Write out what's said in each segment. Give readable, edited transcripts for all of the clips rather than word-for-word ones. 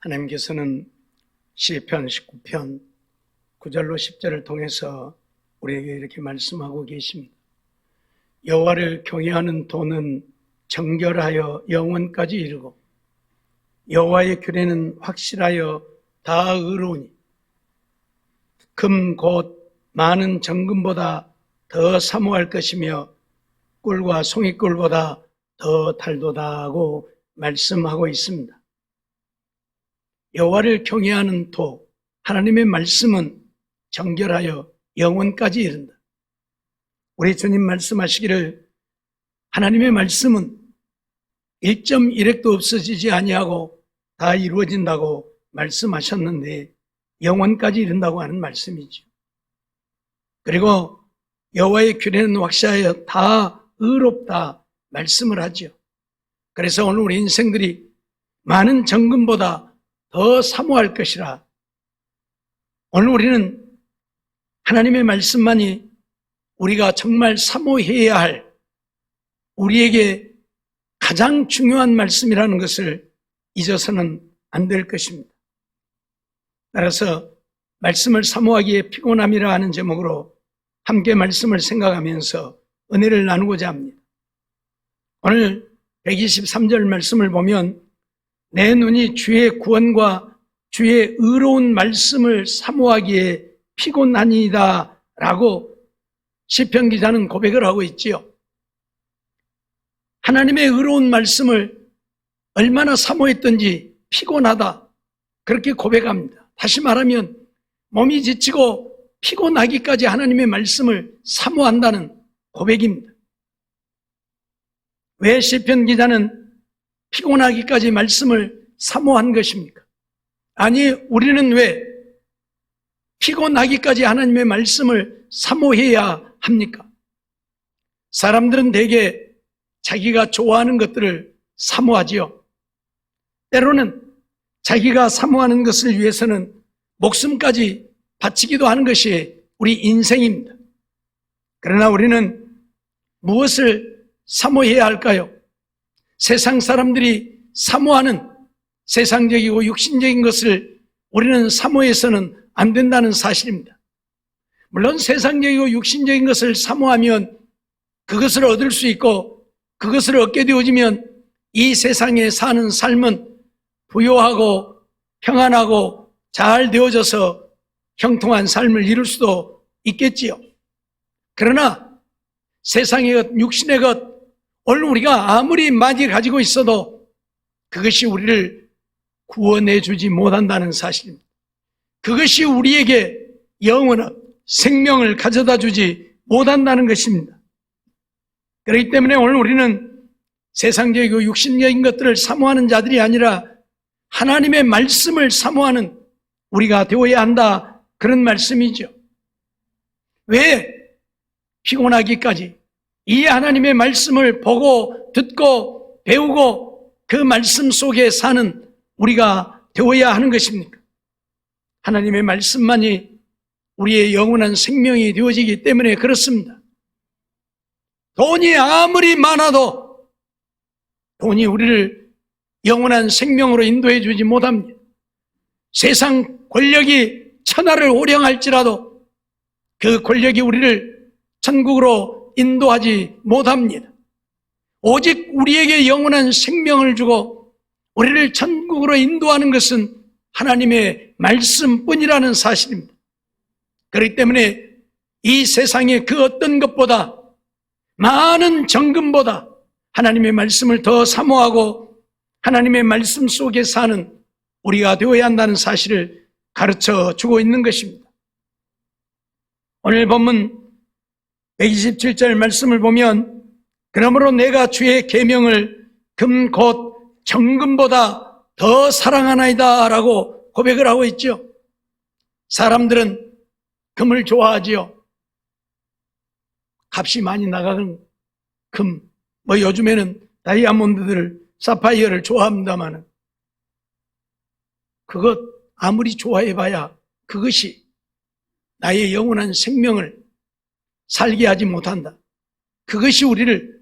하나님께서는 시편 19편 9절로 10절을 통해서 우리에게 이렇게 말씀하고 계십니다. 여호와를 경외하는 도는 정결하여 영원까지 이르고 여호와의 규례는 확실하여 다 의로우니 금 곧 많은 정금보다 더 사모할 것이며 꿀과 송이꿀보다 더 달도다 하고 말씀하고 있습니다. 여호와를 경외하는 도, 하나님의 말씀은 정결하여 영원까지 이른다. 우리 주님 말씀하시기를 하나님의 말씀은 1.1획도 없어지지 아니하고 다 이루어진다고 말씀하셨는데 영원까지 이른다고 하는 말씀이죠. 그리고 여호와의 규례는 확실하여 다 의롭다 말씀을 하죠. 그래서 오늘 우리 인생들이 많은 정금보다 더 사모할 것이라. 오늘 우리는 하나님의 말씀만이 우리가 정말 사모해야 할 우리에게 가장 중요한 말씀이라는 것을 잊어서는 안 될 것입니다. 따라서 말씀을 사모하기에 피곤함이라 하는 제목으로 함께 말씀을 생각하면서 은혜를 나누고자 합니다. 오늘 123절 말씀을 보면 내 눈이 주의 구원과 주의 의로운 말씀을 사모하기에 피곤하니이다 라고 시편 기자는 고백을 하고 있지요. 하나님의 의로운 말씀을 얼마나 사모했던지 피곤하다 그렇게 고백합니다. 다시 말하면 몸이 지치고 피곤하기까지 하나님의 말씀을 사모한다는 고백입니다. 왜 시편 기자는 피곤하기까지 말씀을 사모한 것입니까? 아니, 우리는 왜 피곤하기까지 하나님의 말씀을 사모해야 합니까? 사람들은 대개 자기가 좋아하는 것들을 사모하지요. 때로는 자기가 사모하는 것을 위해서는 목숨까지 바치기도 하는 것이 우리 인생입니다. 그러나 우리는 무엇을 사모해야 할까요? 세상 사람들이 사모하는 세상적이고 육신적인 것을 우리는 사모해서는 안 된다는 사실입니다. 물론 세상적이고 육신적인 것을 사모하면 그것을 얻을 수 있고 그것을 얻게 되어지면 이 세상에 사는 삶은 부요하고 평안하고 잘 되어져서 형통한 삶을 이룰 수도 있겠지요. 그러나 세상의 것, 육신의 것, 오늘 우리가 아무리 많이 가지고 있어도 그것이 우리를 구원해 주지 못한다는 사실입니다. 그것이 우리에게 영원한 생명을 가져다 주지 못한다는 것입니다. 그렇기 때문에 오늘 우리는 세상적이고 육신적인 것들을 사모하는 자들이 아니라 하나님의 말씀을 사모하는 우리가 되어야 한다, 그런 말씀이죠. 왜 피곤하기까지 이 하나님의 말씀을 보고 듣고 배우고 그 말씀 속에 사는 우리가 되어야 하는 것입니까? 하나님의 말씀만이 우리의 영원한 생명이 되어지기 때문에 그렇습니다. 돈이 아무리 많아도 돈이 우리를 영원한 생명으로 인도해 주지 못합니다. 세상 권력이 천하를 호령할지라도 그 권력이 우리를 천국으로 인도하지 못합니다. 오직 우리에게 영원한 생명을 주고 우리를 천국으로 인도하는 것은 하나님의 말씀뿐이라는 사실입니다. 그렇기 때문에 이 세상의 그 어떤 것보다 많은 정금보다 하나님의 말씀을 더 사모하고 하나님의 말씀 속에 사는 우리가 되어야 한다는 사실을 가르쳐 주고 있는 것입니다. 오늘 본문 127절 말씀을 보면 그러므로 내가 주의 계명을 금 곧 정금보다 더 사랑하나이다 라고 고백을 하고 있죠. 사람들은 금을 좋아하지요. 값이 많이 나가는 금, 요즘에는 다이아몬드들, 사파이어를 좋아합니다만 그것 아무리 좋아해봐야 그것이 나의 영원한 생명을 살게 하지 못한다. 그것이 우리를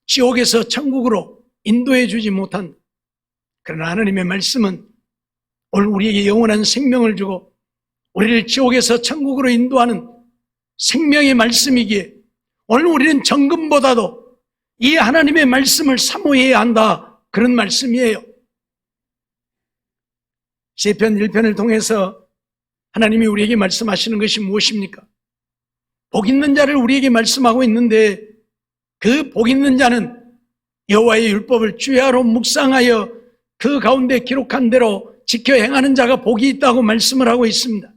지옥에서 천국으로 인도해 주지 못한다. 그러나 하나님의 말씀은 오늘 우리에게 영원한 생명을 주고 우리를 지옥에서 천국으로 인도하는 생명의 말씀이기에 오늘 우리는 정금보다도 이 하나님의 말씀을 사모해야 한다, 그런 말씀이에요. 시편 1편을 통해서 하나님이 우리에게 말씀하시는 것이 무엇입니까? 복 있는 자를 우리에게 말씀하고 있는데, 그 복 있는 자는 여호와의 율법을 주야로 묵상하여 그 가운데 기록한 대로 지켜 행하는 자가 복이 있다고 말씀을 하고 있습니다.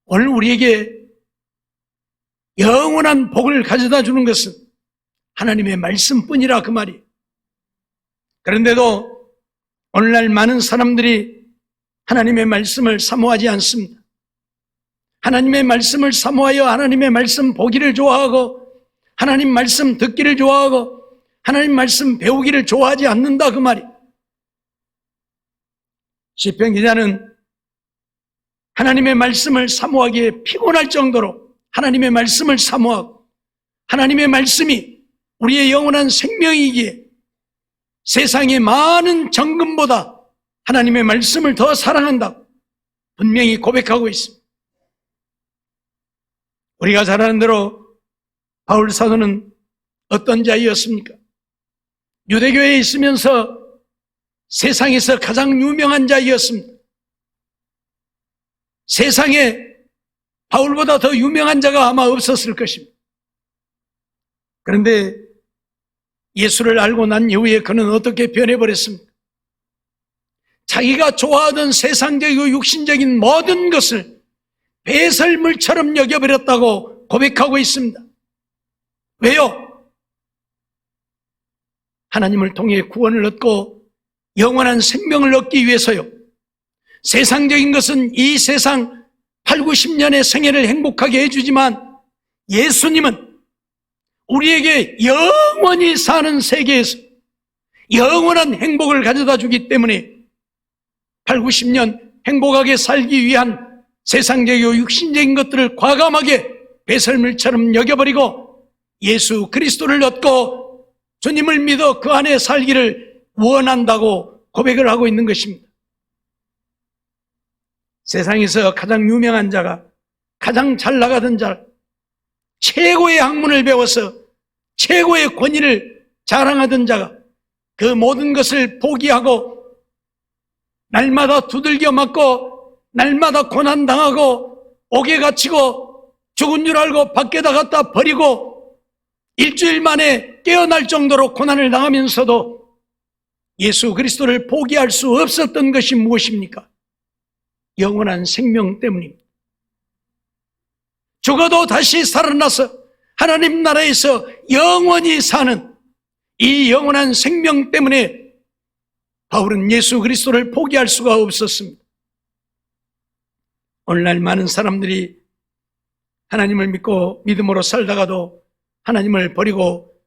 오늘 우리에게 영원한 복을 가져다 주는 것은 하나님의 말씀뿐이라, 그 말이. 그런데도 오늘날 많은 사람들이 하나님의 말씀을 사모하지 않습니다. 하나님의 말씀을 사모하여 하나님의 말씀 보기를 좋아하고 하나님 말씀 듣기를 좋아하고 하나님 말씀 배우기를 좋아하지 않는다, 그 말이. 시편 기자는 하나님의 말씀을 사모하기에 피곤할 정도로 하나님의 말씀을 사모하고 하나님의 말씀이 우리의 영원한 생명이기에 세상의 많은 정금보다 하나님의 말씀을 더 사랑한다, 분명히 고백하고 있습니다. 우리가 잘 아는 대로 바울 사도는 어떤 자이었습니까? 유대교회에 있으면서 세상에서 가장 유명한 자이었습니다. 세상에 바울보다 더 유명한 자가 아마 없었을 것입니다. 그런데 예수를 알고 난 이후에 그는 어떻게 변해버렸습니까? 자기가 좋아하던 세상적이고 육신적인 모든 것을 배설물처럼 여겨버렸다고 고백하고 있습니다. 왜요? 하나님을 통해 구원을 얻고 영원한 생명을 얻기 위해서요. 세상적인 것은 이 세상 8, 90년의 생애를 행복하게 해주지만 예수님은 우리에게 영원히 사는 세계에서 영원한 행복을 가져다 주기 때문에 8, 90년 행복하게 살기 위한 세상적이고 육신적인 것들을 과감하게 배설물처럼 여겨버리고 예수 그리스도를 얻고 주님을 믿어 그 안에 살기를 원한다고 고백을 하고 있는 것입니다. 세상에서 가장 유명한 자가, 가장 잘 나가던 자, 최고의 학문을 배워서 최고의 권위를 자랑하던 자가 그 모든 것을 포기하고 날마다 두들겨 맞고 날마다 고난당하고 옥에 갇히고 죽은 줄 알고 밖에다 갖다 버리고 일주일 만에 깨어날 정도로 고난을 당하면서도 예수 그리스도를 포기할 수 없었던 것이 무엇입니까? 영원한 생명 때문입니다. 죽어도 다시 살아나서 하나님 나라에서 영원히 사는 이 영원한 생명 때문에 바울은 예수 그리스도를 포기할 수가 없었습니다. 오늘날 많은 사람들이 하나님을 믿고 믿음으로 살다가도 하나님을 버리고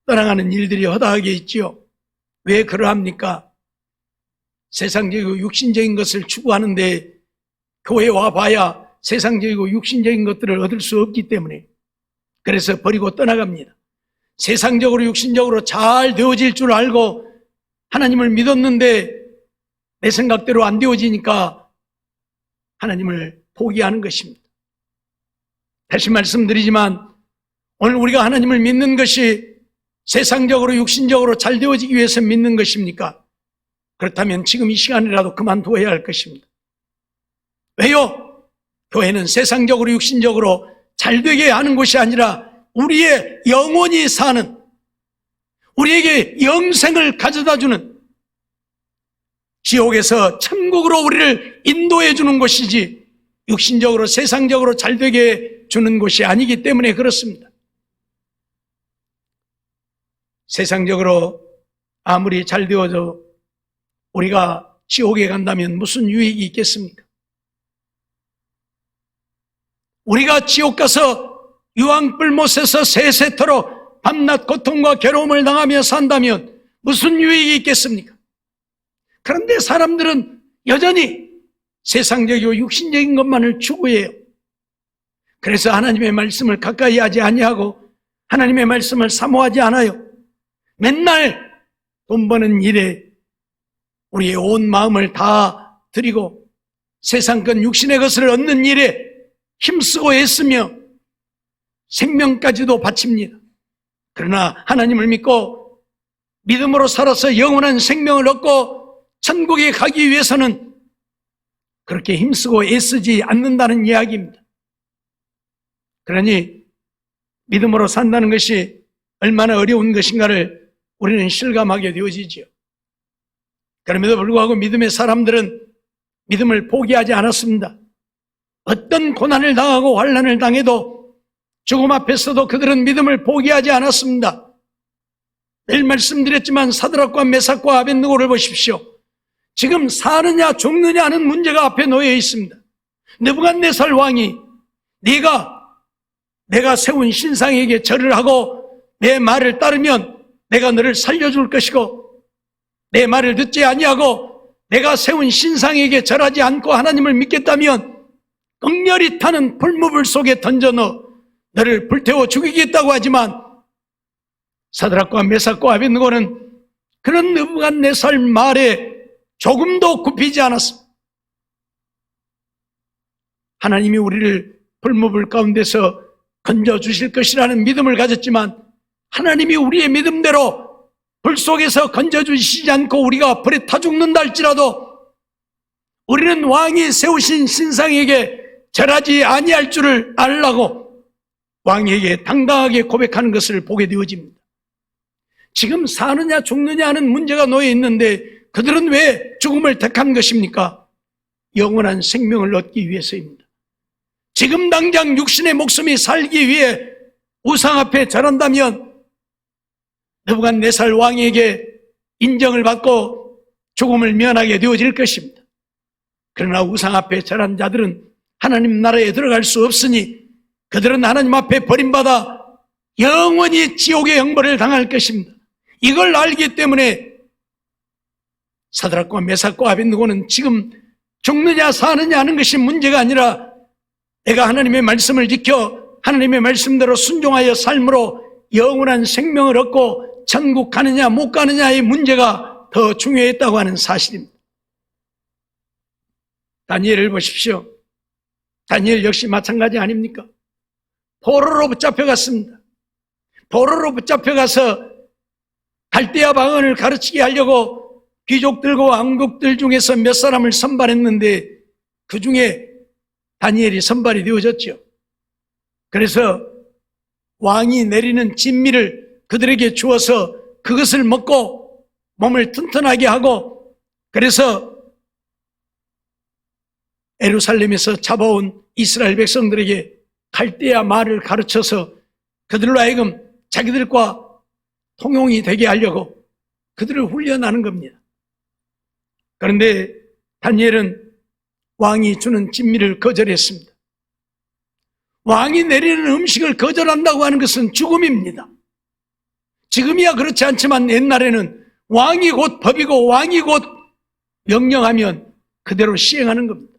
떠나가는 일들이 허다하게 있지요. 왜 그러합니까? 세상적이고 육신적인 것을 추구하는데 교회 와봐야 세상적이고 육신적인 것들을 얻을 수 없기 때문에 그래서 버리고 떠나갑니다. 세상적으로 육신적으로 잘 되어질 줄 알고 하나님을 믿었는데 내 생각대로 안 되어지니까 하나님을 포기하는 것입니다. 다시 말씀드리지만 오늘 우리가 하나님을 믿는 것이 세상적으로 육신적으로 잘 되어지기 위해서 믿는 것입니까? 그렇다면 지금 이 시간이라도 그만두어야 할 것입니다. 왜요? 교회는 세상적으로 육신적으로 잘 되게 하는 것이 아니라 우리의 영원히 사는, 우리에게 영생을 가져다 주는, 지옥에서 천국으로 우리를 인도해 주는 것이지 육신적으로 세상적으로 잘 되게 주는 것이 아니기 때문에 그렇습니다. 세상적으로 아무리 잘 되어져 우리가 지옥에 간다면 무슨 유익이 있겠습니까? 우리가 지옥 가서 유황불못에서 세세토록 밤낮 고통과 괴로움을 당하며 산다면 무슨 유익이 있겠습니까? 그런데 사람들은 여전히 세상적이고 육신적인 것만을 추구해요. 그래서 하나님의 말씀을 가까이 하지 아니하고 하나님의 말씀을 사모하지 않아요. 맨날 돈 버는 일에 우리의 온 마음을 다 드리고 세상권 육신의 것을 얻는 일에 힘쓰고 애쓰며 생명까지도 바칩니다. 그러나 하나님을 믿고 믿음으로 살아서 영원한 생명을 얻고 천국에 가기 위해서는 그렇게 힘쓰고 애쓰지 않는다는 이야기입니다. 그러니 믿음으로 산다는 것이 얼마나 어려운 것인가를 우리는 실감하게 되어지죠. 그럼에도 불구하고 믿음의 사람들은 믿음을 포기하지 않았습니다. 어떤 고난을 당하고 환난을 당해도 죽음 앞에서도 그들은 믿음을 포기하지 않았습니다. 매일 말씀드렸지만 사드락과 메삭과 아벳느고를 보십시오. 지금 사느냐 죽느냐 하는 문제가 앞에 놓여 있습니다. 느부갓네살 왕이 내가 세운 신상에게 절을 하고 내 말을 따르면 내가 너를 살려줄 것이고 내 말을 듣지 아니하고 내가 세운 신상에게 절하지 않고 하나님을 믿겠다면 극렬히 타는 불무불 속에 던져 너를 불태워 죽이겠다고 하지만 사드락과 메삭과 아벳느고는 그런 느부갓네살 말에 조금도 굽히지 않았습니다. 하나님이 우리를 불무불 가운데서 건져주실 것이라는 믿음을 가졌지만 하나님이 우리의 믿음대로 불 속에서 건져주시지 않고 우리가 불에 타 죽는다 할지라도 우리는 왕이 세우신 신상에게 절하지 아니할 줄을 알라고 왕에게 당당하게 고백하는 것을 보게 되어집니다. 지금 사느냐 죽느냐 하는 문제가 놓여 있는데 그들은 왜 죽음을 택한 것입니까? 영원한 생명을 얻기 위해서입니다. 지금 당장 육신의 목숨이 살기 위해 우상 앞에 절한다면 느부갓네살 왕에게 인정을 받고 죽음을 면하게 되어질 것입니다. 그러나 우상 앞에 절한 자들은 하나님 나라에 들어갈 수 없으니 그들은 하나님 앞에 버림받아 영원히 지옥의 형벌을 당할 것입니다. 이걸 알기 때문에 사드락과 메삭과 아벳느고는 지금 죽느냐 사느냐 하는 것이 문제가 아니라 내가 하나님의 말씀을 지켜 하나님의 말씀대로 순종하여 삶으로 영원한 생명을 얻고 천국 가느냐 못 가느냐의 문제가 더 중요했다고 하는 사실입니다. 다니엘을 보십시오. 다니엘 역시 마찬가지 아닙니까? 포로로 붙잡혀갔습니다. 포로로 붙잡혀가서 갈대아 방언을 가르치게 하려고 귀족들과 왕국들 중에서 몇 사람을 선발했는데 그 중에 다니엘이 선발이 되어졌죠. 그래서 왕이 내리는 진미를 그들에게 주어서 그것을 먹고 몸을 튼튼하게 하고 그래서 예루살렘에서 잡아온 이스라엘 백성들에게 갈대아 말을 가르쳐서 그들로 하여금 자기들과 통용이 되게 하려고 그들을 훈련하는 겁니다. 그런데 다니엘은 왕이 주는 진미를 거절했습니다. 왕이 내리는 음식을 거절한다고 하는 것은 죽음입니다. 지금이야 그렇지 않지만 옛날에는 왕이 곧 법이고 왕이 곧 명령하면 그대로 시행하는 겁니다.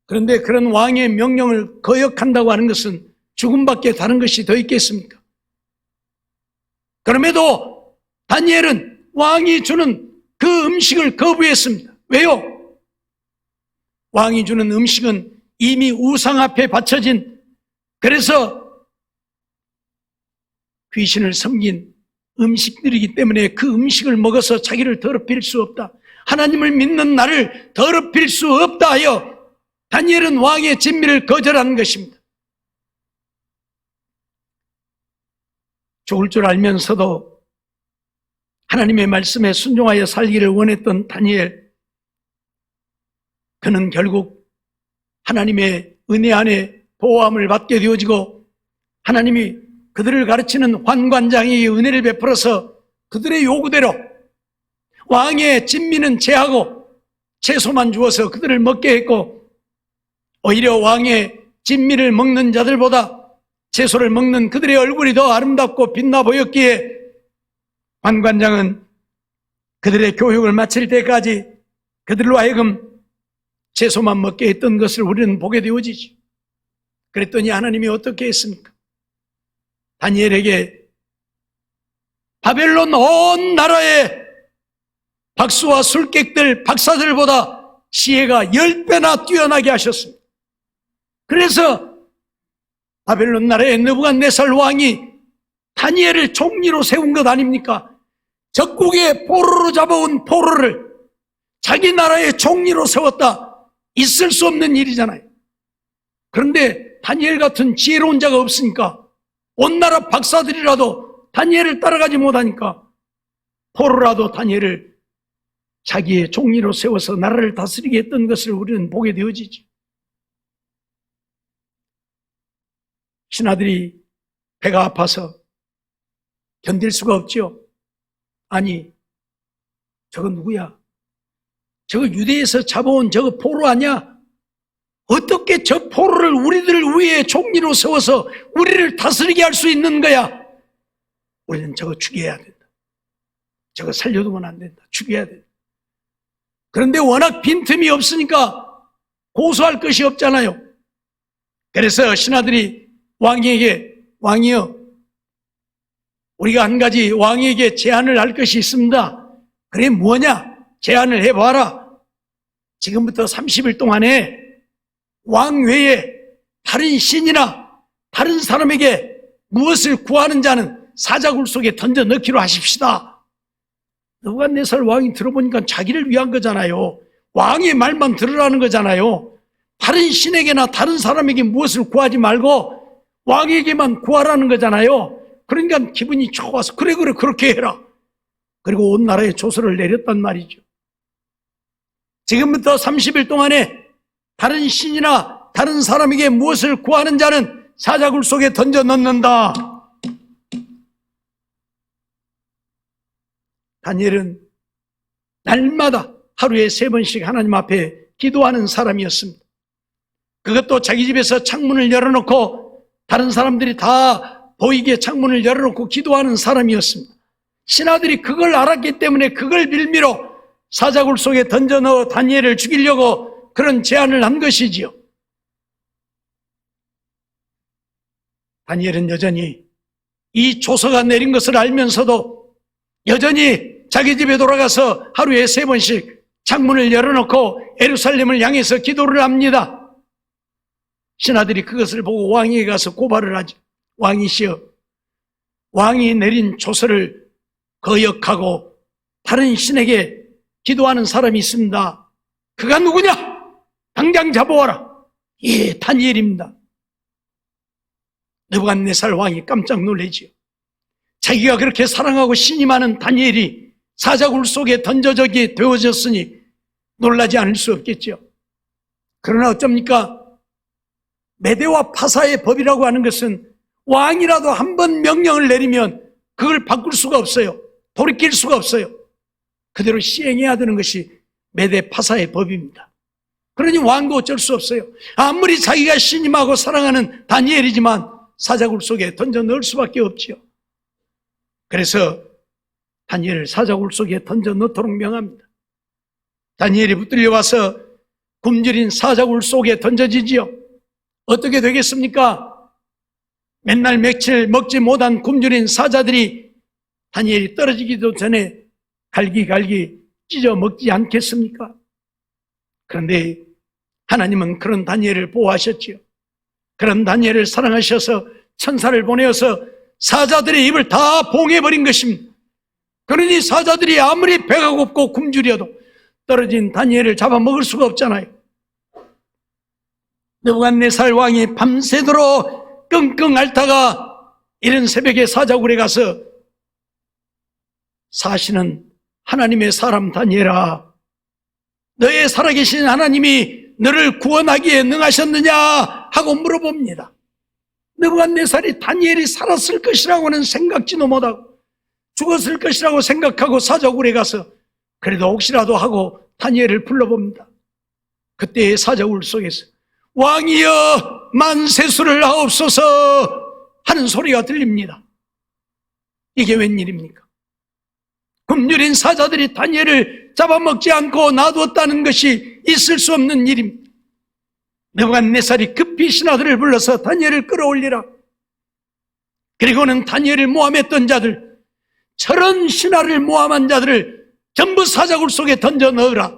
그런데 그런 왕의 명령을 거역한다고 하는 것은 죽음밖에 다른 것이 더 있겠습니까? 그럼에도 다니엘은 왕이 주는 그 음식을 거부했습니다. 왜요? 왕이 주는 음식은 이미 우상 앞에 바쳐진 그래서 귀신을 섬긴 음식들이기 때문에 그 음식을 먹어서 자기를 더럽힐 수 없다. 하나님을 믿는 나를 더럽힐 수 없다 하여 다니엘은 왕의 진미를 거절하는 것입니다. 죽을 줄 알면서도 하나님의 말씀에 순종하여 살기를 원했던 다니엘, 그는 결국 하나님의 은혜 안에 보호함을 받게 되어지고 하나님이 그들을 가르치는 환관장에게 은혜를 베풀어서 그들의 요구대로 왕의 진미는 제하고 채소만 주어서 그들을 먹게 했고 오히려 왕의 진미를 먹는 자들보다 채소를 먹는 그들의 얼굴이 더 아름답고 빛나 보였기에 환관장은 그들의 교육을 마칠 때까지 그들로 하여금 채소만 먹게 했던 것을 우리는 보게 되어지죠. 그랬더니 하나님이 어떻게 했습니까? 다니엘에게 바벨론 온 나라에 박수와 술객들, 박사들보다 지혜가 10배나 뛰어나게 하셨습니다. 그래서 바벨론 나라의 느부갓네살 왕이 다니엘을 총리로 세운 것 아닙니까? 적국에 포로로 잡아온 포로를 자기 나라의 총리로 세웠다. 있을 수 없는 일이잖아요. 그런데 다니엘 같은 지혜로운 자가 없으니까 온 나라 박사들이라도 다니엘을 따라가지 못하니까 포로라도 다니엘을 자기의 총리로 세워서 나라를 다스리게 했던 것을 우리는 보게 되어지죠. 신하들이 배가 아파서 견딜 수가 없죠. 아니, 저거 누구야? 저거 유대에서 잡아온 저거 포로 아니야? 어떻게 저 포로를 우리들 위에 총리로 세워서 우리를 다스리게 할 수 있는 거야? 우리는 저거 죽여야 된다. 저거 살려두면 안 된다. 죽여야 된다. 그런데 워낙 빈틈이 없으니까 고소할 것이 없잖아요. 그래서 신하들이 왕에게, 왕이여, 우리가 한 가지 왕에게 제안을 할 것이 있습니다. 그게 뭐냐? 제안을 해봐라. 지금부터 30일 동안에 왕 외에 다른 신이나 다른 사람에게 무엇을 구하는 자는 사자굴 속에 던져 넣기로 하십시다. 느부갓네살 왕이 들어보니까 자기를 위한 거잖아요. 왕의 말만 들으라는 거잖아요. 다른 신에게나 다른 사람에게 무엇을 구하지 말고 왕에게만 구하라는 거잖아요. 그러니까 기분이 좋아서 그래 그렇게 해라. 그리고 온 나라에 조서를 내렸단 말이죠. 지금부터 30일 동안에 다른 신이나 다른 사람에게 무엇을 구하는 자는 사자굴 속에 던져 넣는다. 다니엘은 날마다 하루에 3번씩 하나님 앞에 기도하는 사람이었습니다. 그것도 자기 집에서 창문을 열어놓고 다른 사람들이 다 보이게 창문을 열어놓고 기도하는 사람이었습니다. 신하들이 그걸 알았기 때문에 그걸 빌미로 사자굴 속에 던져 넣어 다니엘을 죽이려고 그런 제안을 한 것이지요. 다니엘은 여전히 이 조서가 내린 것을 알면서도 여전히 자기 집에 돌아가서 하루에 3번씩 창문을 열어놓고 예루살렘을 향해서 기도를 합니다. 신하들이 그것을 보고 왕에게 가서 고발을 하죠. 왕이시여, 왕이 내린 조서를 거역하고 다른 신에게 기도하는 사람이 있습니다. 그가 누구냐? 당장 잡아와라. 예, 다니엘입니다. 느부갓네살 왕이 깜짝 놀라지요. 자기가 그렇게 사랑하고 신임하는 다니엘이 사자굴 속에 던져지게 되어졌으니 놀라지 않을 수 없겠죠. 그러나 어쩝니까? 메대와 파사의 법이라고 하는 것은 왕이라도 한 번 명령을 내리면 그걸 바꿀 수가 없어요. 돌이킬 수가 없어요. 그대로 시행해야 되는 것이 메대 파사의 법입니다. 그러니 왕도 어쩔 수 없어요. 아무리 자기가 신임하고 사랑하는 다니엘이지만 사자굴 속에 던져 넣을 수밖에 없지요. 그래서 다니엘을 사자굴 속에 던져 넣도록 명합니다. 다니엘이 붙들려 와서 굶주린 사자굴 속에 던져지지요. 어떻게 되겠습니까? 맨날 며칠 먹지 못한 굶주린 사자들이 다니엘이 떨어지기도 전에 갈기갈기 찢어 먹지 않겠습니까? 그런데 하나님은 그런 다니엘을 보호하셨지요. 그런 다니엘을 사랑하셔서 천사를 보내어서 사자들의 입을 다 봉해버린 것입니다. 그러니 사자들이 아무리 배가 고프고 굶주려도 떨어진 다니엘을 잡아먹을 수가 없잖아요. 느부갓네살 왕이 밤새도록 끙끙 앓다가 이른 새벽에 사자굴에 가서 사시는 하나님의 사람 다니엘아, 너의 살아계신 하나님이 너를 구원하기에 능하셨느냐 하고 물어봅니다. 느부갓네살이 다니엘이 살았을 것이라고는 생각지도 못하고 죽었을 것이라고 생각하고 사자굴에 가서 그래도 혹시라도 하고 다니엘을 불러봅니다. 그때 사자굴 속에서 왕이여 만세수를 하옵소서 하는 소리가 들립니다. 이게 웬일입니까? 굶주린 사자들이 다니엘을 잡아먹지 않고 놔두었다는 것이 있을 수 없는 일입니다. 느부갓네살이 급히 신하들을 불러서 다니엘을 끌어올리라. 그리고는 다니엘을 모함했던 자들, 저런 신하를 모함한 자들을 전부 사자굴 속에 던져 넣으라.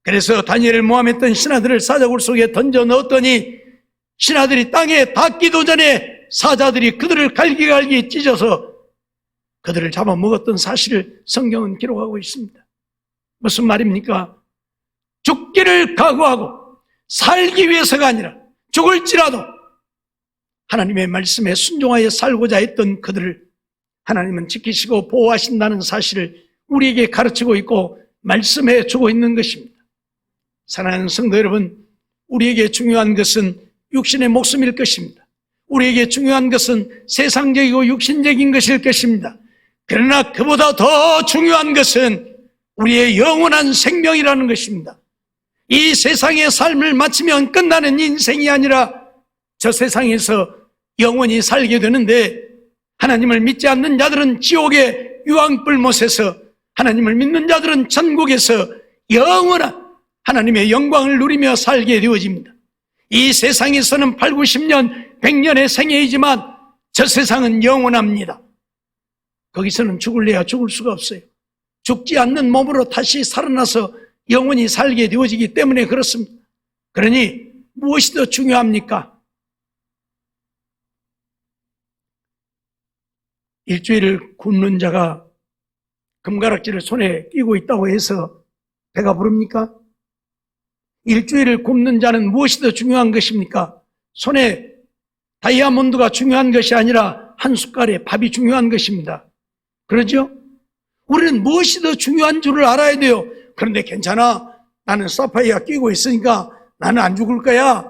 그래서 다니엘을 모함했던 신하들을 사자굴 속에 던져 넣었더니 신하들이 땅에 닿기도 전에 사자들이 그들을 갈기갈기 찢어서 그들을 잡아먹었던 사실을 성경은 기록하고 있습니다. 무슨 말입니까? 죽기를 각오하고 살기 위해서가 아니라 죽을지라도 하나님의 말씀에 순종하여 살고자 했던 그들을 하나님은 지키시고 보호하신다는 사실을 우리에게 가르치고 있고 말씀해 주고 있는 것입니다. 사랑하는 성도 여러분, 우리에게 중요한 것은 육신의 목숨일 것입니다. 우리에게 중요한 것은 세상적이고 육신적인 것일 것입니다. 그러나 그보다 더 중요한 것은 우리의 영원한 생명이라는 것입니다. 이 세상의 삶을 마치면 끝나는 인생이 아니라 저 세상에서 영원히 살게 되는데, 하나님을 믿지 않는 자들은 지옥의 유황불못에서, 하나님을 믿는 자들은 천국에서 영원한 하나님의 영광을 누리며 살게 되어집니다. 이 세상에서는 8, 90년, 100년의 생애이지만 저 세상은 영원합니다. 거기서는 죽을래야 죽을 수가 없어요. 죽지 않는 몸으로 다시 살아나서 영원히 살게 되어지기 때문에 그렇습니다. 그러니 무엇이 더 중요합니까? 일주일을 굶는 자가 금가락지를 손에 끼고 있다고 해서 배가 부릅니까? 일주일을 굶는 자는 무엇이 더 중요한 것입니까? 손에 다이아몬드가 중요한 것이 아니라 한 숟갈의 밥이 중요한 것입니다. 그러죠? 우리는 무엇이 더 중요한 줄을 알아야 돼요. 그런데 괜찮아, 나는 사파이어 끼고 있으니까 나는 안 죽을 거야.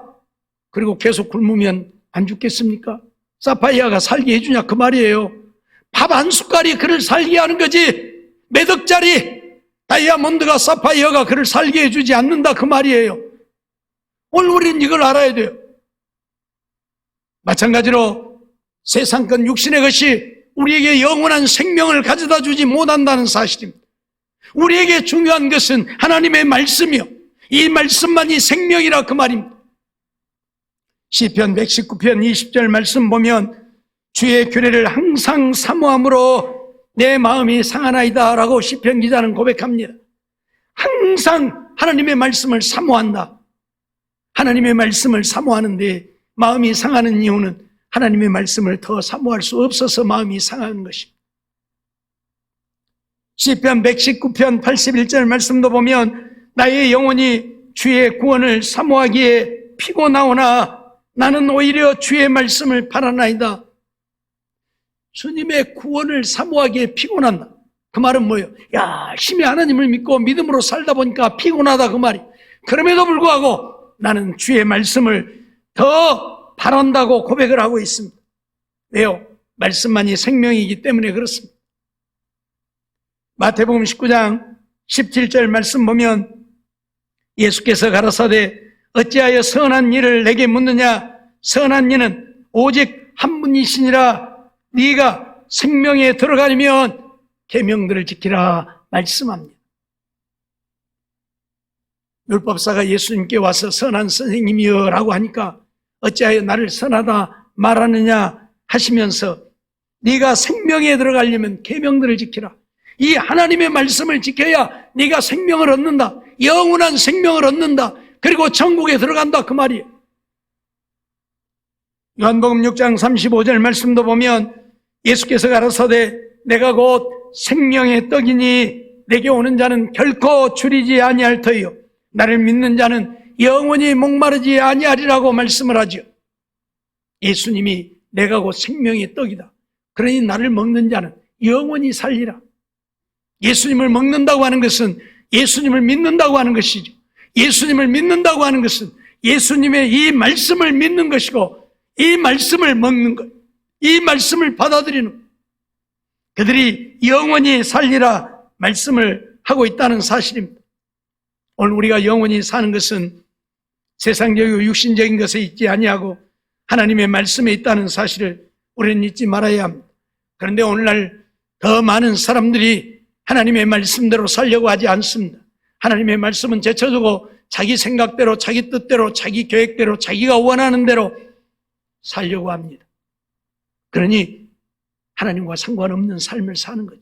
그리고 계속 굶으면 안 죽겠습니까? 사파이어가 살게 해주냐 그 말이에요. 밥 한 숟갈이 그를 살게 하는 거지 몇 억짜리 다이아몬드가 사파이어가 그를 살게 해주지 않는다 그 말이에요. 오늘 우리는 이걸 알아야 돼요. 마찬가지로 세상권 육신의 것이 우리에게 영원한 생명을 가져다 주지 못한다는 사실입니다. 우리에게 중요한 것은 하나님의 말씀이요, 이 말씀만이 생명이라 그 말입니다. 시편 119편 20절 말씀 보면 주의 규례를 항상 사모함으로 내 마음이 상하나이다 라고 시편 기자는 고백합니다. 항상 하나님의 말씀을 사모한다. 하나님의 말씀을 사모하는데 마음이 상하는 이유는 하나님의 말씀을 더 사모할 수 없어서 마음이 상하는 것입니다. 시편 119편 81절 말씀도 보면 나의 영혼이 주의 구원을 사모하기에 피곤하오나 나는 오히려 주의 말씀을 바라나이다. 주님의 구원을 사모하기에 피곤한다. 그 말은 뭐예요? 열심히 하나님을 믿고 믿음으로 살다 보니까 피곤하다 그 말이. 그럼에도 불구하고 나는 주의 말씀을 더 바란다고 고백을 하고 있습니다. 왜요? 말씀만이 생명이기 때문에 그렇습니다. 마태복음 19장 17절 말씀 보면 예수께서 가라사대 어찌하여 선한 일을 내게 묻느냐? 선한 이는 오직 한 분이시니라. 네가 생명에 들어가려면 계명들을 지키라 말씀합니다. 율법사가 예수님께 와서 선한 선생님이여 라고 하니까 어찌하여 나를 선하다 말하느냐 하시면서 네가 생명에 들어가려면 계명들을 지키라. 이 하나님의 말씀을 지켜야 네가 생명을 얻는다. 영원한 생명을 얻는다. 그리고 천국에 들어간다 그 말이에요. 요한복음 6장 35절 말씀도 보면 예수께서 가라사대 내가 곧 생명의 떡이니 내게 오는 자는 결코 줄이지 아니할 터이요 나를 믿는 자는 영원히 목마르지 아니하리라고 말씀을 하죠. 예수님이 내가 곧 생명의 떡이다. 그러니 나를 먹는 자는 영원히 살리라. 예수님을 먹는다고 하는 것은 예수님을 믿는다고 하는 것이죠. 예수님을 믿는다고 하는 것은 예수님의 이 말씀을 믿는 것이고 이 말씀을 먹는 것, 이 말씀을 받아들이는 것. 그들이 영원히 살리라 말씀을 하고 있다는 사실입니다. 오늘 우리가 영원히 사는 것은 세상적이고 육신적인 것에 있지 아니하고 하나님의 말씀에 있다는 사실을 우리는 잊지 말아야 합니다. 그런데 오늘날 더 많은 사람들이 하나님의 말씀대로 살려고 하지 않습니다. 하나님의 말씀은 제쳐두고 자기 생각대로, 자기 뜻대로, 자기 계획대로, 자기가 원하는 대로 살려고 합니다. 그러니 하나님과 상관없는 삶을 사는 거죠.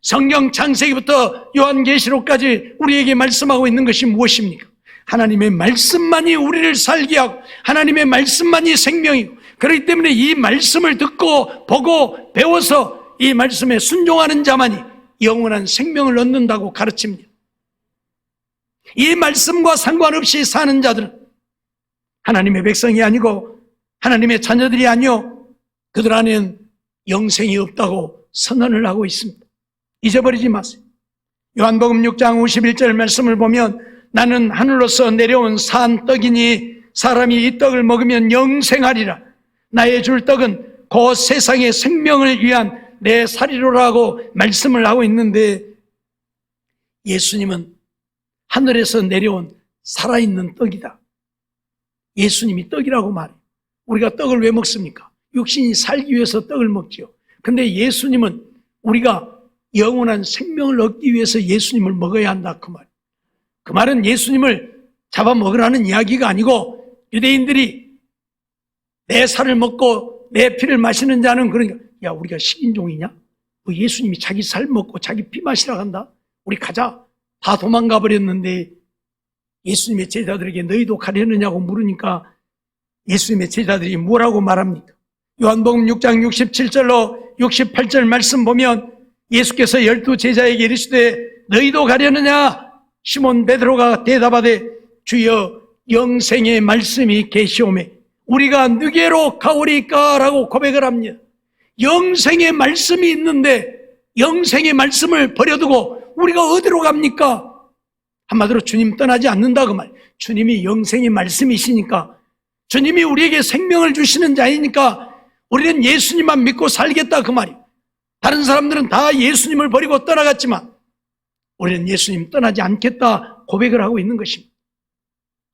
성경 창세기부터 요한계시록까지 우리에게 말씀하고 있는 것이 무엇입니까? 하나님의 말씀만이 우리를 살게 하고 하나님의 말씀만이 생명이고, 그렇기 때문에 이 말씀을 듣고 보고 배워서 이 말씀에 순종하는 자만이 영원한 생명을 얻는다고 가르칩니다. 이 말씀과 상관없이 사는 자들은 하나님의 백성이 아니고 하나님의 자녀들이 아니요 그들 안에는 영생이 없다고 선언을 하고 있습니다. 잊어버리지 마세요. 요한복음 6장 51절 말씀을 보면 나는 하늘로서 내려온 산 떡이니 사람이 이 떡을 먹으면 영생하리라. 나의 줄 떡은 곧 세상의 생명을 위한 내 살이로라고 말씀을 하고 있는데, 예수님은 하늘에서 내려온 살아있는 떡이다. 예수님이 떡이라고 말해요. 우리가 떡을 왜 먹습니까? 육신이 살기 위해서 떡을 먹지요. 근데 예수님은 우리가 영원한 생명을 얻기 위해서 예수님을 먹어야 한다, 그 말. 그 말은 예수님을 잡아먹으라는 이야기가 아니고, 유대인들이 내 살을 먹고 내 피를 마시는 자는, 그러니까 야, 우리가 식인종이냐? 뭐 예수님이 자기 살 먹고 자기 피 마시라 한다? 우리 가자. 다 도망가 버렸는데 예수님의 제자들에게 너희도 가려느냐고 물으니까 예수님의 제자들이 뭐라고 말합니까? 요한복음 6장 67절로 68절 말씀 보면 예수께서 12 제자에게 이르시되 너희도 가려느냐? 시몬 베드로가 대답하되 주여 영생의 말씀이 계시오매 우리가 누게로 가오리까? 라고 고백을 합니다. 영생의 말씀이 있는데 영생의 말씀을 버려두고 우리가 어디로 갑니까? 한마디로 주님 떠나지 않는다 그 말. 주님이 영생의 말씀이시니까, 주님이 우리에게 생명을 주시는 자이니까 우리는 예수님만 믿고 살겠다 그 말이에요. 다른 사람들은 다 예수님을 버리고 떠나갔지만 우리는 예수님 떠나지 않겠다 고백을 하고 있는 것입니다.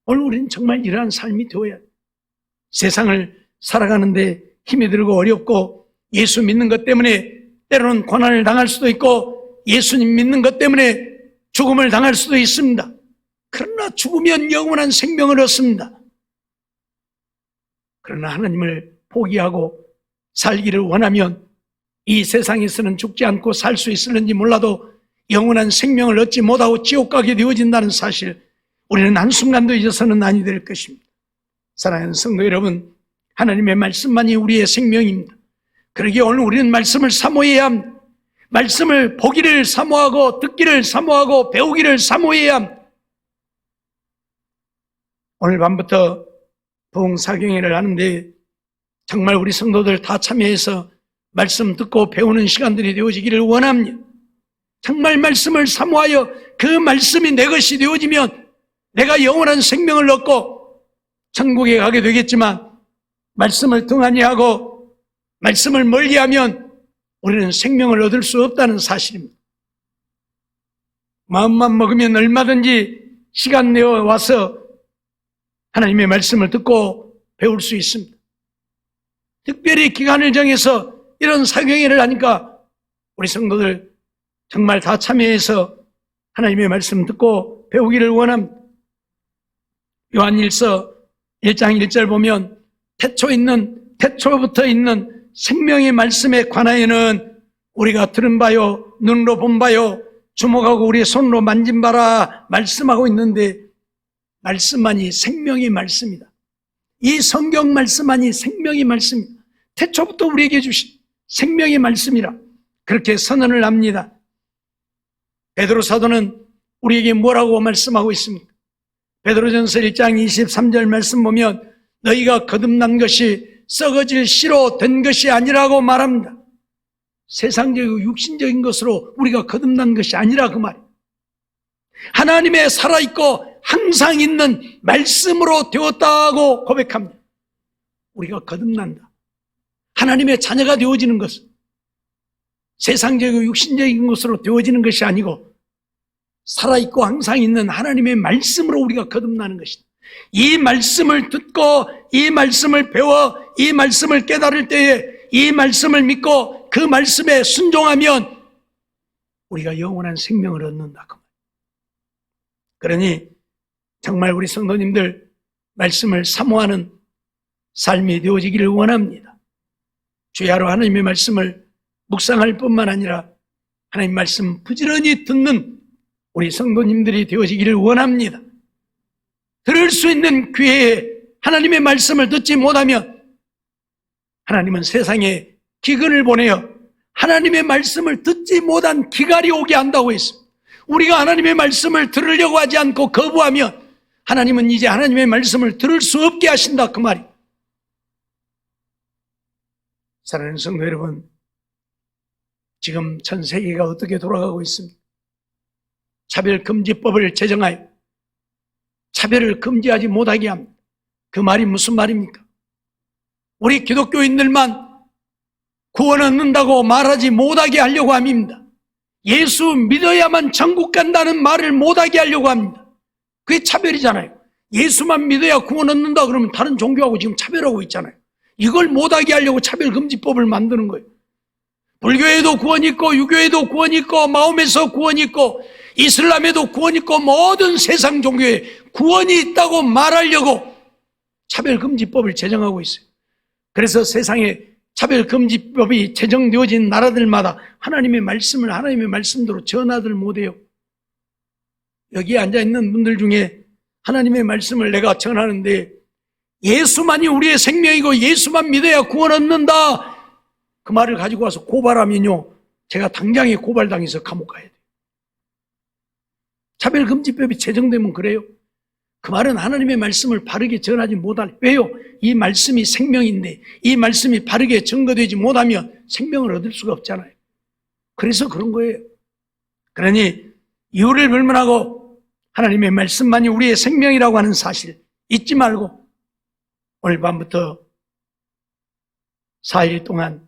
오늘 우리는 정말 이러한 삶이 되어야 돼요. 세상을 살아가는데 힘이 들고 어렵고 예수 믿는 것 때문에 때로는 고난을 당할 수도 있고 예수님 믿는 것 때문에 죽음을 당할 수도 있습니다. 그러나 죽으면 영원한 생명을 얻습니다. 그러나 하나님을 포기하고 살기를 원하면 이 세상에서는 죽지 않고 살 수 있을는지 몰라도 영원한 생명을 얻지 못하고 지옥 가게 되어진다는 사실, 우리는 한순간도 잊어서는 아니 될 것입니다. 사랑하는 성도 여러분, 하나님의 말씀만이 우리의 생명입니다. 그러기에 오늘 우리는 말씀을 사모해야 합니다. 말씀을 보기를 사모하고 듣기를 사모하고 배우기를 사모해야 합니다. 오늘 밤부터 부흥사경회를 하는데 정말 우리 성도들 다 참여해서 말씀 듣고 배우는 시간들이 되어지기를 원합니다. 정말 말씀을 사모하여 그 말씀이 내 것이 되어지면 내가 영원한 생명을 얻고 천국에 가게 되겠지만, 말씀을 등한히 하고 말씀을 멀리하면 우리는 생명을 얻을 수 없다는 사실입니다. 마음만 먹으면 얼마든지 시간 내어 와서 하나님의 말씀을 듣고 배울 수 있습니다. 특별히 기간을 정해서 이런 사경회를 하니까 우리 성도들 정말 다 참여해서 하나님의 말씀 듣고 배우기를 원합니다. 요한일서 1장 1절 보면 태초부터 있는 생명의 말씀에 관하여는 우리가 들은 바요 눈으로 본 바요 주목하고 우리의 손으로 만진 바라 말씀하고 있는데, 말씀만이 생명의 말씀이다. 이 성경 말씀만이 생명의 말씀이다. 태초부터 우리에게 주신 생명의 말씀이라 그렇게 선언을 합니다. 베드로 사도는 우리에게 뭐라고 말씀하고 있습니까? 베드로전서 1장 23절 말씀 보면 너희가 거듭난 것이 썩어질 씨로 된 것이 아니라고 말합니다. 세상적이고 육신적인 것으로 우리가 거듭난 것이 아니라 그 말이에요. 하나님의 살아있고 항상 있는 말씀으로 되었다고 고백합니다. 우리가 거듭난다. 하나님의 자녀가 되어지는 것은 세상적이고 육신적인 것으로 되어지는 것이 아니고 살아있고 항상 있는 하나님의 말씀으로 우리가 거듭나는 것이다. 이 말씀을 듣고 이 말씀을 배워 이 말씀을 깨달을 때에 이 말씀을 믿고 그 말씀에 순종하면 우리가 영원한 생명을 얻는다. 그러니 정말 우리 성도님들 말씀을 사모하는 삶이 되어지기를 원합니다. 주야로 하나님의 말씀을 묵상할 뿐만 아니라 하나님 말씀 부지런히 듣는 우리 성도님들이 되어지기를 원합니다. 들을 수 있는 기회에 하나님의 말씀을 듣지 못하면 하나님은 세상에 기근을 보내어 하나님의 말씀을 듣지 못한 기갈이 오게 한다고 했습니다. 우리가 하나님의 말씀을 들으려고 하지 않고 거부하면 하나님은 이제 하나님의 말씀을 들을 수 없게 하신다, 그 말이. 사랑하는 성도 여러분, 지금 전 세계가 어떻게 돌아가고 있습니까? 차별금지법을 제정하여 차별을 금지하지 못하게 합니다. 그 말이 무슨 말입니까? 우리 기독교인들만 구원 얻는다고 말하지 못하게 하려고 합니다. 예수 믿어야만 천국 간다는 말을 못하게 하려고 합니다. 그게 차별이잖아요. 예수만 믿어야 구원 얻는다 그러면 다른 종교하고 지금 차별하고 있잖아요. 이걸 못하게 하려고 차별금지법을 만드는 거예요. 불교에도 구원이 있고 유교에도 구원이 있고 마음에서 구원이 있고 이슬람에도 구원이 있고 모든 세상 종교에 구원이 있다고 말하려고 차별금지법을 제정하고 있어요. 그래서 세상에 차별금지법이 제정되어진 나라들마다 하나님의 말씀을 하나님의 말씀대로 전하들 못해요. 여기에 앉아있는 분들 중에 하나님의 말씀을 내가 전하는데 예수만이 우리의 생명이고 예수만 믿어야 구원 얻는다, 그 말을 가지고 와서 고발하면요, 제가 당장에 고발당해서 감옥 가야 돼요. 차별금지법이 제정되면 그래요. 그 말은 하나님의 말씀을 바르게 전하지 못할, 왜요? 이 말씀이 생명인데 이 말씀이 바르게 증거되지 못하면 생명을 얻을 수가 없잖아요. 그래서 그런 거예요. 그러니 이유를 불문하고 하나님의 말씀만이 우리의 생명이라고 하는 사실 잊지 말고 오늘 밤부터 4일 동안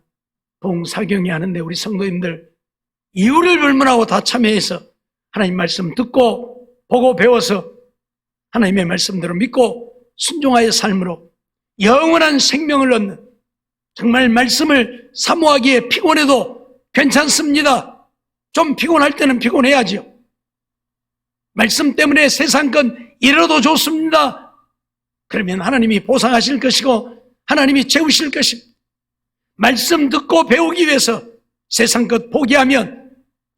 봉사경이 하는데 우리 성도님들 이유를 불문하고 다 참여해서 하나님 말씀 듣고 보고 배워서 하나님의 말씀대로 믿고 순종하여 삶으로 영원한 생명을 얻는, 정말 말씀을 사모하기에 피곤해도 괜찮습니다. 좀 피곤할 때는 피곤해야죠. 말씀 때문에 세상 건 잃어도 좋습니다. 그러면 하나님이 보상하실 것이고 하나님이 채우실 것입니다. 말씀 듣고 배우기 위해서 세상 것 포기하면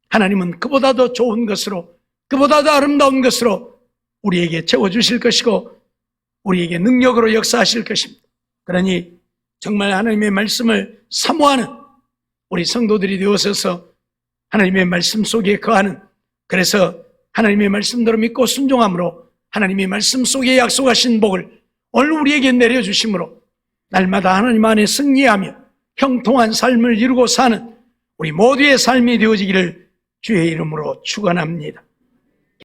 하나님은 그보다 더 좋은 것으로, 그보다 더 아름다운 것으로 우리에게 채워주실 것이고 우리에게 능력으로 역사하실 것입니다. 그러니 정말 하나님의 말씀을 사모하는 우리 성도들이 되어서서 하나님의 말씀 속에 거하는, 그래서 하나님의 말씀대로 믿고 순종함으로 하나님의 말씀 속에 약속하신 복을 오늘 우리에게 내려주심으로 날마다 하나님 안에 승리하며 형통한 삶을 이루고 사는 우리 모두의 삶이 되어지기를 주의 이름으로 축원합니다.